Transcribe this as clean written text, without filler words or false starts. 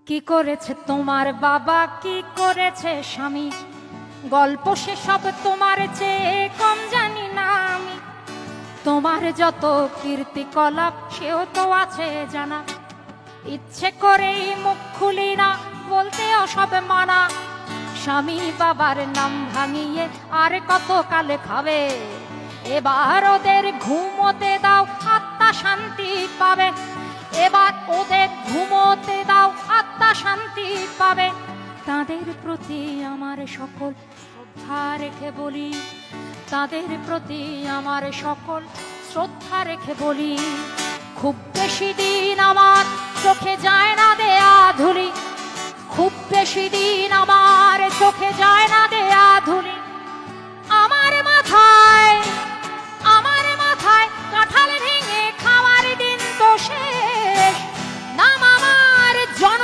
কি করেছে তোমার বাবা, কি করেছে স্বামী, গল্প সেসব তোমার চেয়ে কম জানি না আমি। তোমার যত কীর্তিকলাপ সেও তো আছে জানা, ইচ্ছে করেই মুখ খুলি না, বলতেও সব মানা। স্বামী বাবার নাম ভাঙিয়ে আর কত কালে খাবে, এবার ওদের ঘুমোতে দাও, আত্মা শান্তি পাবে। এবার ওদের ঘুমোতে দাও, আত্মা শান্তি পাবে। তাদের প্রতি আমার সকল শ্রদ্ধা রেখে বলি, তাদের প্রতি আমার সকল শ্রদ্ধা রেখে বলি, খুব বেশি দিন আমার চোখে যায় না দেয়া